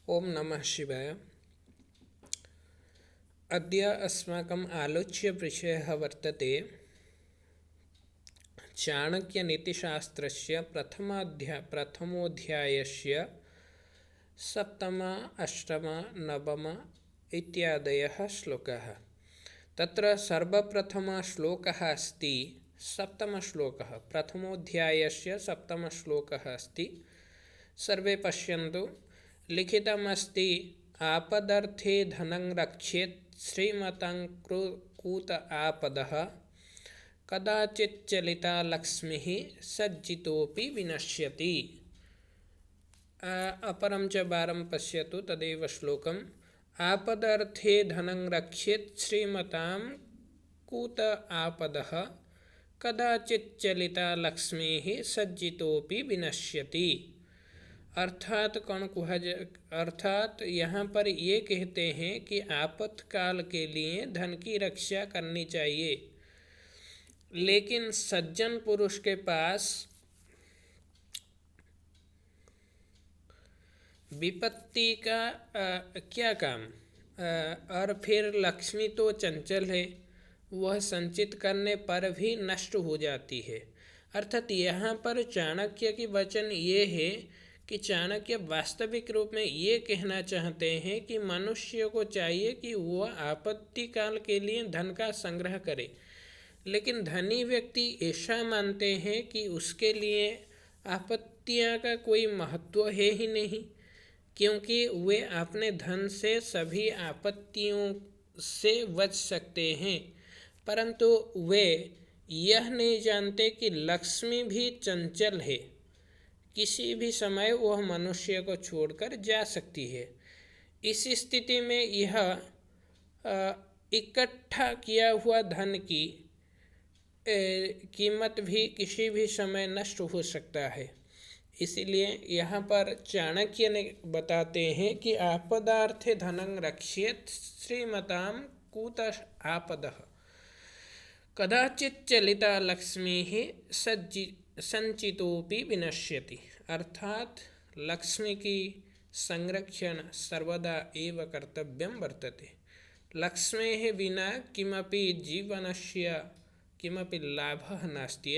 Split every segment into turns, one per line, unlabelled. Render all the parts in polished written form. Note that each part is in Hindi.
ओम नमः शिवाय। अद्य अस्माकम् आलोच्य विषयः वर्तते चाणक्यनीतिशास्त्रस्य प्रथमोऽध्यायस्य सप्तम अष्टम नवम इत्यादयः श्लोकाः। तत्र सर्वप्रथमः श्लोकः अस्ति सप्तमश्लोकः। प्रथमोऽध्यायस्य सप्तमश्लोकः अस्ति। सर्वे पश्यन्तु। लिखितमस्ति आपदर्थे धनं रक्षेत् श्रीमतां कूत आपदः कदाचित् चलिता लक्ष्मीः सज्जितोऽपि विनश्यति। अपरं च वारं पश्यतु तदेव श्लोकम्। आपदर्थे धनं रक्षेत् श्रीमतां कूत आपदः कदाचित् चलिता लक्ष्मीः सज्जितोऽपि विनश्यति। अर्थात यहाँ पर ये कहते हैं कि आपातकाल के लिए धन की रक्षा करनी चाहिए, लेकिन सज्जन पुरुष के पास विपत्ति का क्या काम। और फिर लक्ष्मी तो चंचल है, वह संचित करने पर भी नष्ट हो जाती है। अर्थात यहाँ पर चाणक्य की वचन ये है कि चाणक्य वास्तविक रूप में ये कहना चाहते हैं कि मनुष्य को चाहिए कि वह आपत्ति काल के लिए धन का संग्रह करे, लेकिन धनी व्यक्ति ऐसा मानते हैं कि उसके लिए आपत्तियां का कोई महत्व है ही नहीं, क्योंकि वे अपने धन से सभी आपत्तियों से बच सकते हैं। परंतु वे यह नहीं जानते कि लक्ष्मी भी चंचल है, किसी भी समय वह मनुष्य को छोड़कर जा सकती है। इस स्थिति में यह इकट्ठा किया हुआ धन की कीमत भी किसी भी समय नष्ट हो सकता है। इसलिए यहाँ पर चाणक्य ने बताते हैं कि आपदार्थे धनं रक्षेत् श्रीमतां कूत आपदः कदाचित् चलिता लक्ष्मीः संचितोपि विनश्यति। अर्थात लक्ष्मी की संरक्षण सर्वदा एव कर्तव्यं वर्तते। लक्ष्मेः विना किमपि जीवनस्य किमपि लाभः नास्ति।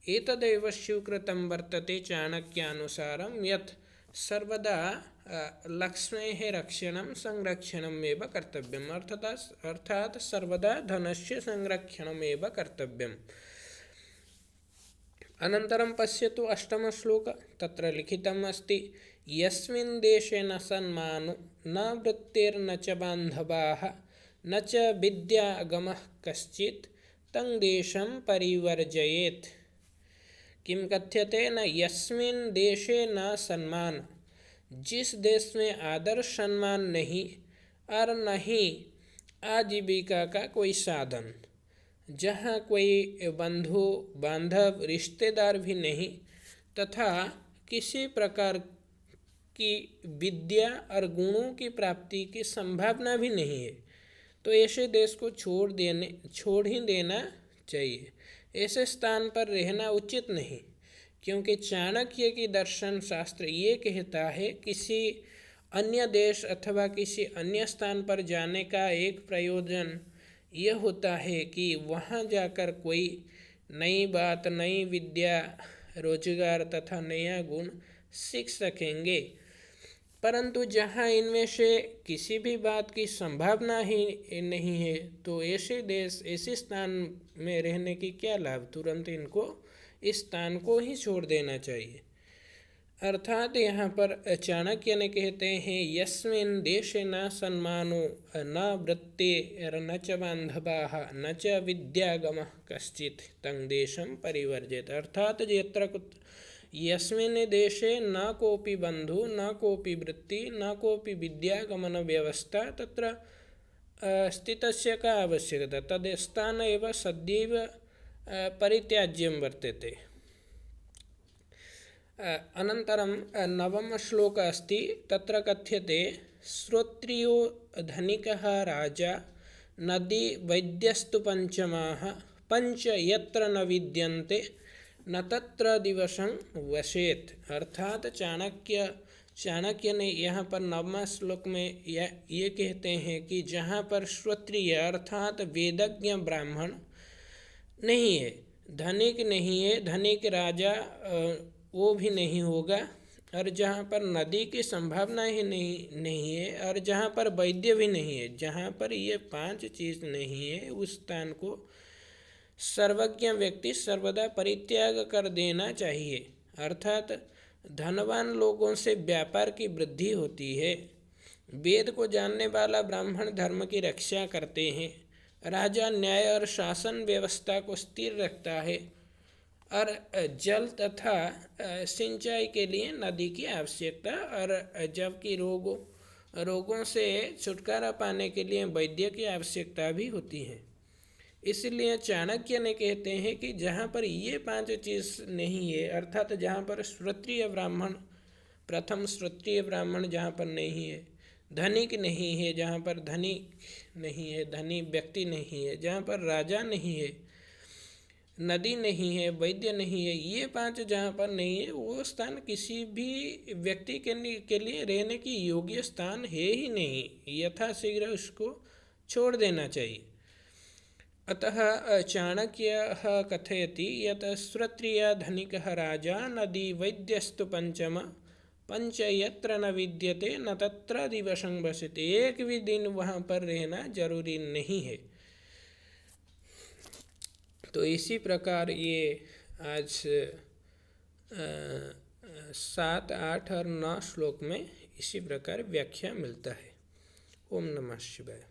एतदेव स्वीकृतं वर्तते चाणक्यानुसारं यत् सर्वदा लक्ष्मेः रक्षणं संरक्षणमेव कर्तव्यम्। अर्थात सर्वदा धनस्य संरक्षणमेव कर्तव्यम्। अनन्तरं पश्यतु अष्टमश्लोक। तत्र लिखितम् अस्ति यस्मिन् देशे न सन्मानो न वृत्तिर्न च बान्धवाः न च विद्यागमः कश्चित् तं देशं परिवर्जयेत्। किम कथ्यते न यस्मिन् देशे न सम्मान, जिस देश में आदर सम्मान नहीं और नहीं आजीविका का कोई साधन, जहाँ कोई बंधु बांधव रिश्तेदार भी नहीं तथा किसी प्रकार की विद्या और गुणों की प्राप्ति की संभावना भी नहीं है, तो ऐसे देश को छोड़ ही देना चाहिए। ऐसे स्थान पर रहना उचित नहीं, क्योंकि चाणक्य की दर्शन शास्त्र ये कहता है किसी अन्य देश अथवा किसी अन्य स्थान पर जाने का एक प्रयोजन यह होता है कि वहाँ जाकर कोई नई बात, नई विद्या, रोजगार तथा नया गुण सीख सकेंगे। परंतु जहाँ इनमें से किसी भी बात की संभावना ही नहीं है, तो ऐसे देश, ऐसे स्थान में रहने की क्या लाभ। तुरंत इनको इस स्थान को ही छोड़ देना चाहिए। अर्थात यहाँ पर चाणक्य ने कहते हैं यस्मिन् देशे न सम्मानो न वृत्तिर्न च बान्धवाः न च विद्यागमः कश्चित् तं देशं परिवर्जयेत्। अर्थात यस्मिन् देशे न कोऽपि बन्धु न कोऽपि वृत्ति न कोऽपि विद्यागमन व्यवस्था तत्र स्थितस्य का आवश्यकता, तद्स्थान एव सदैव परित्याज्यं वर्तते। अनन्तरं नवम श्लोक अस्ति। तत्र कथ्यते श्रोत्रियो धनिकः राजा नदी वैद्यस्तु पंचमाः पंच यत्र न विद्यन्ते न तत्र दिवसं वसेत। अर्थात चाणक्य ने यहाँ पर 9वां श्लोक में ये कहते हैं कि जहाँ पर श्रोत्रिय अर्थात वेदज्ञ ब्राह्मण नहीं है, धनिक नहीं है, धनिक राजा वो भी नहीं होगा, और जहाँ पर नदी की संभावना ही नहीं है, और जहाँ पर वैद्य भी नहीं है, जहाँ पर ये 5 चीज़ नहीं है, उस स्थान को सर्वज्ञ व्यक्ति सर्वदा परित्याग कर देना चाहिए। अर्थात धनवान लोगों से व्यापार की वृद्धि होती है। वेद को जानने वाला ब्राह्मण धर्म की रक्षा करते हैं। राजा न्याय और शासन व्यवस्था को स्थिर रखता है, और जल तथा सिंचाई के लिए नदी की आवश्यकता, और जबकि रोगों से छुटकारा पाने के लिए वैद्य की आवश्यकता भी होती है। इसलिए चाणक्य ने कहते हैं कि जहाँ पर ये 5 चीज़ नहीं है, अर्थात जहाँ पर श्रोत्रिय ब्राह्मण, प्रथम श्रोत्रिय ब्राह्मण जहाँ पर नहीं है, धनिक नहीं है, जहाँ पर धनिक नहीं है, धनी व्यक्ति नहीं है, जहाँ पर राजा नहीं है, नदी नहीं है, वैद्य नहीं है, ये 5 जहाँ पर नहीं है, वो स्थान किसी भी व्यक्ति के लिए रहने की योग्य स्थान है ही नहीं। यथाशीघ्र उसको छोड़ देना चाहिए। अतः चाणक्यः कथयति यत् श्रोत्रियः धनिकः राजा नदी वैद्यस्तु पंच यत्र न विद्यते न तत्र दिवसं वसते। एक भी दिन वहाँ पर रहना जरूरी नहीं है। तो इसी प्रकार ये आज 7, 8 और 9 श्लोक में इसी प्रकार व्याख्या मिलता है। ओम नमः शिवाय।